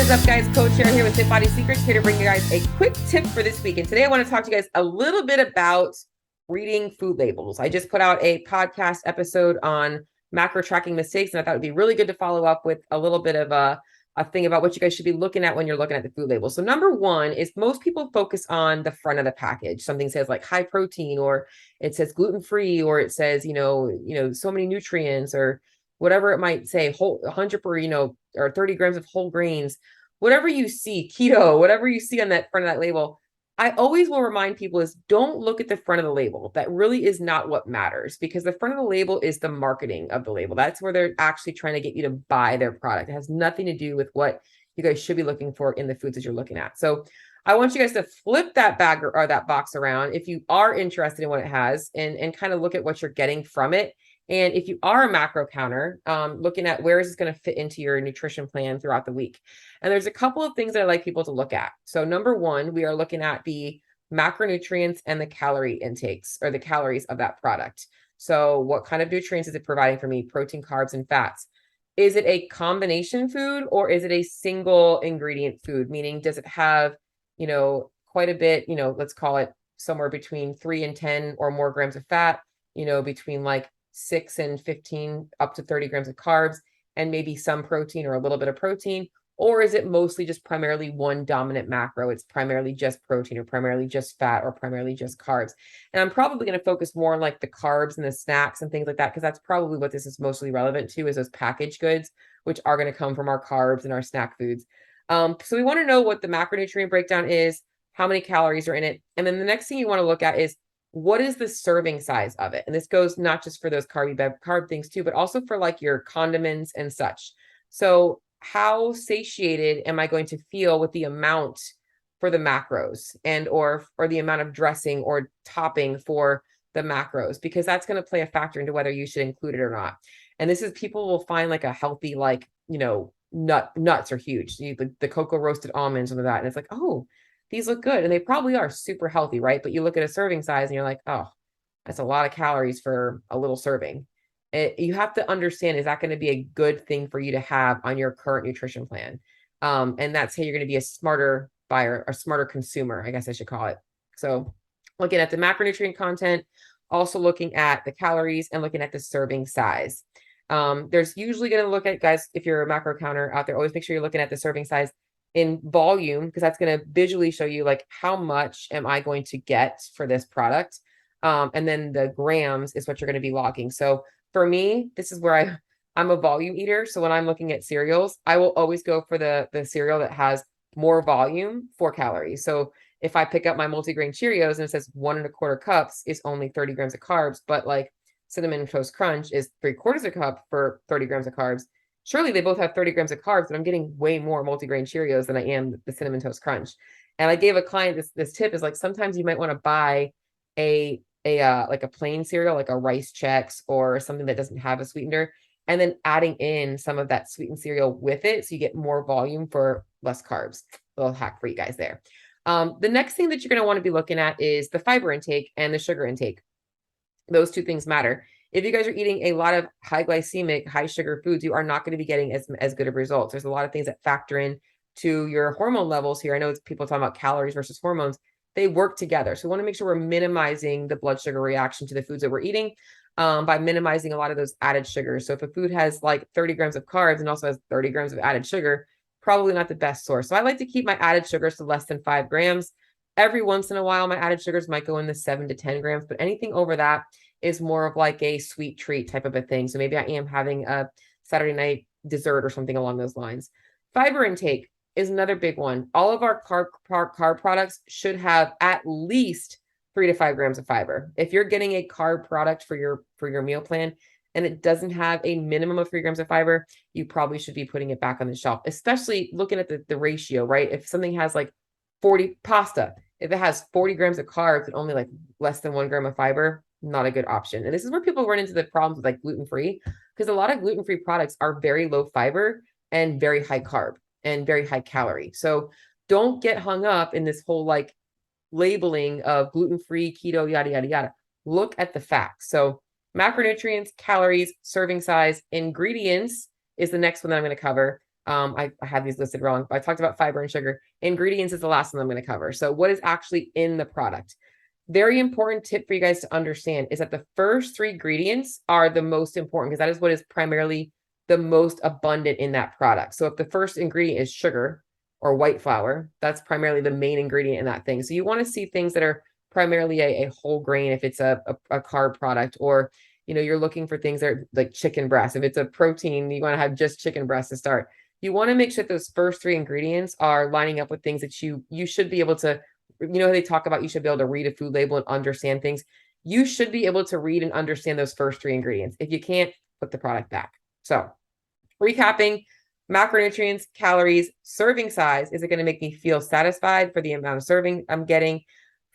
is up, guys? Coach Sharon here with Fit Body Secrets, here to bring you guys a quick tip for this week. And today I want to talk to you guys a little bit about reading food labels. I just put out a podcast episode on macro tracking mistakes, and I thought it'd be really good to follow up with a little bit of a thing about what you guys should be looking at when you're looking at the food label. So number one is most people focus on the front of the package. Something says like high protein, or it says gluten-free, or it says, so many nutrients, or whatever it might say, whole 100 or 30 grams of whole grains, whatever you see, keto, whatever you see on that front of that label. I always will remind people is don't look at the front of the label. That really is not what matters, because the front of the label is the marketing of the label. That's where they're actually trying to get you to buy their product. It has nothing to do with what you guys should be looking for in the foods that you're looking at. So I want you guys to flip that bag or that box around if you are interested in what it has, and kind of look at what you're getting from it. And if you are a macro counter, looking at where is this going to fit into your nutrition plan throughout the week. And there's a couple of things that I like people to look at. So number one, we are looking at the macronutrients and the calorie intakes, or the calories of that product. So what kind of nutrients is it providing for me? Protein, carbs, and fats. Is it a combination food, or is it a single ingredient food? Meaning, does it have, quite a bit, let's call it somewhere between 3 and 10 or more grams of fat, between like 6 and 15 up to 30 grams of carbs, and maybe some protein or a little bit of protein? Or is it mostly just primarily one dominant macro? It's primarily just protein, or primarily just fat, or primarily just carbs. And I'm probably going to focus more on like the carbs and the snacks and things like that, because that's probably what this is mostly relevant to, is those packaged goods, which are going to come from our carbs and our snack foods. So we want to know what the macronutrient breakdown is, how many calories are in it. And then the next thing you want to look at is, what is the serving size of it? And this goes not just for those carb things too, but also for like your condiments and such. So how satiated am I going to feel with the amount for the macros, and or the amount of dressing or topping for the macros? Because that's going to play a factor into whether you should include it or not. And this is, people will find like a healthy, like, nuts are huge. The cocoa roasted almonds and that. And it's like, oh, these look good. And they probably are super healthy, right? But you look at a serving size and you're like, oh, that's a lot of calories for a little serving. You have to understand, is that going to be a good thing for you to have on your current nutrition plan? And that's how you're going to be a smarter buyer, or smarter consumer, I guess I should call it. So looking at the macronutrient content, also looking at the calories, and looking at the serving size. There's usually going to look at, guys, if you're a macro counter out there, always make sure you're looking at the serving size in volume, because that's going to visually show you like how much am I going to get for this product. And then the grams is what you're going to be logging. So for me, this is where I'm a volume eater. So when I'm looking at cereals, I will always go for the cereal that has more volume for calories. So if I pick up my multigrain Cheerios and it says 1.25 cups is only 30 grams of carbs, but like Cinnamon Toast Crunch is 3/4 a cup for 30 grams of carbs, surely they both have 30 grams of carbs, but I'm getting way more multigrain Cheerios than I am the Cinnamon Toast Crunch. And I gave a client this tip, is like, sometimes you might want to buy like a plain cereal, like a Rice Chex or something that doesn't have a sweetener, and then adding in some of that sweetened cereal with it, so you get more volume for less carbs. A little hack for you guys there. The next thing that you're going to want to be looking at is the fiber intake and the sugar intake. Those two things matter. If you guys are eating a lot of high glycemic, high sugar foods, you are not going to be getting as good of results. There's a lot of things that factor in to your hormone levels here. I know it's people talking about calories versus hormones. They work together. So we want to make sure we're minimizing the blood sugar reaction to the foods that we're eating, by minimizing a lot of those added sugars. So if a food has like 30 grams of carbs and also has 30 grams of added sugar, probably not the best source. So I like to keep my added sugars to less than 5 grams. Every once in a while, my added sugars might go in the 7 to 10 grams, but anything over that is more of like a sweet treat type of a thing. So maybe I am having a Saturday night dessert or something along those lines. Fiber intake is another big one. All of our carb products should have at least 3 to 5 grams of fiber. If you're getting a carb product for your meal plan and it doesn't have a minimum of 3 grams of fiber, you probably should be putting it back on the shelf, especially looking at the ratio, right? If something has like 40 pasta, if it has 40 grams of carbs and only like less than 1 gram of fiber, not a good option. And this is where people run into the problems with like gluten-free, because a lot of gluten-free products are very low fiber and very high carb and very high calorie. So don't get hung up in this whole like labeling of gluten-free, keto, yada, yada, yada. Look at the facts. So macronutrients, calories, serving size, ingredients is the next one that I'm going to cover. I have these listed wrong, but I talked about fiber and sugar. Ingredients is the last one I'm going to cover. So what is actually in the product? Very important tip for you guys to understand is that the first three ingredients are the most important because that is what is primarily the most abundant in that product. So if the first ingredient is sugar or white flour, that's primarily the main ingredient in that thing. So you want to see things that are primarily a whole grain if it's a carb product, or you're looking for things that are like chicken breast. If it's a protein, you want to have just chicken breast to start. You want to make sure that those first three ingredients are lining up with things that you should be able to, they talk about you should be able to read a food label and understand things. You should be able to read and understand those first three ingredients. If you can't, put the product back. So recapping, macronutrients, calories, serving size. Is it going to make me feel satisfied for the amount of serving I'm getting?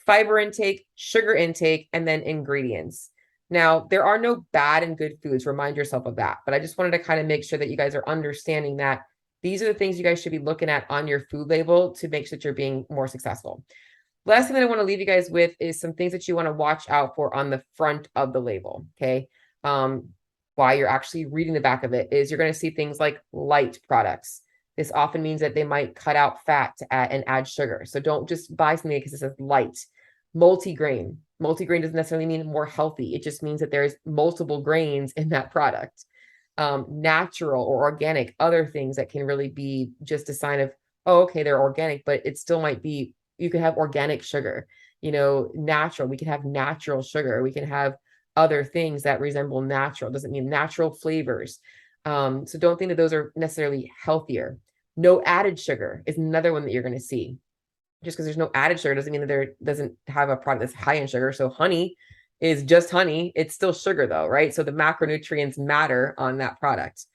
Fiber intake, sugar intake, and then ingredients. Now, there are no bad and good foods. Remind yourself of that. But I just wanted to kind of make sure that you guys are understanding that these are the things you guys should be looking at on your food label to make sure that you're being more successful. Last thing that I want to leave you guys with is some things that you want to watch out for on the front of the label. Okay. While you're actually reading the back of it is you're going to see things like light products. This often means that they might cut out fat to add sugar. So don't just buy something because it says light. Multigrain. Multigrain doesn't necessarily mean more healthy. It just means that there's multiple grains in that product. Natural or organic, other things that can really be just a sign of, oh, okay, they're organic, but it still might be, you can have organic sugar, natural. We can have natural sugar. We can have other things that resemble natural. Doesn't mean natural flavors. So don't think that those are necessarily healthier. No added sugar is another one that you're going to see. Just because there's no added sugar doesn't mean that there doesn't have a product that's high in sugar. So honey is just honey. It's still sugar though, right? So the macronutrients matter on that product.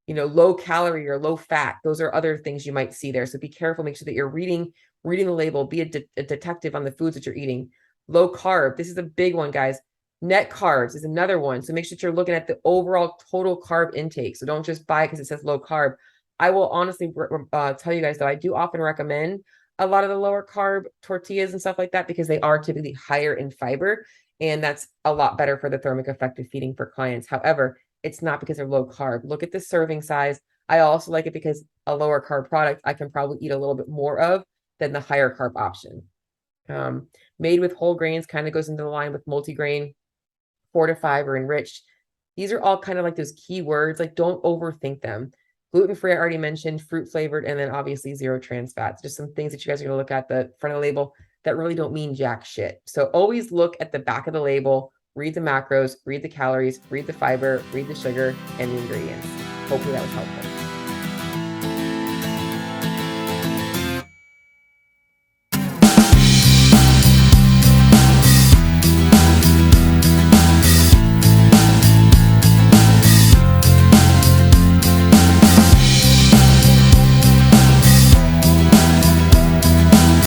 Low calorie or low fat. Those are other things you might see there. So be careful. Make sure that you're reading the label. Be a detective on the foods that you're eating. Low carb. This is a big one, guys. Net carbs is another one. So make sure that you're looking at the overall total carb intake. So don't just buy it because it says low carb. I will honestly tell you guys though, I do often recommend a lot of the lower carb tortillas and stuff like that because they are typically higher in fiber. And that's a lot better for the thermic effect of feeding for clients. However, it's not because they're low carb. Look at the serving size. I also like it because a lower carb product, I can probably eat a little bit more of than the higher carb option. Made with whole grains kind of goes into the line with multigrain, fortified or enriched. These are all kind of like those key words. Like don't overthink them. Gluten-free, I already mentioned, fruit flavored, and then obviously zero trans fats. Just some things that you guys are going to look at the front of the label that really don't mean jack shit. So always look at the back of the label, read the macros, read the calories, read the fiber, read the sugar, and the ingredients. Hopefully that was helpful.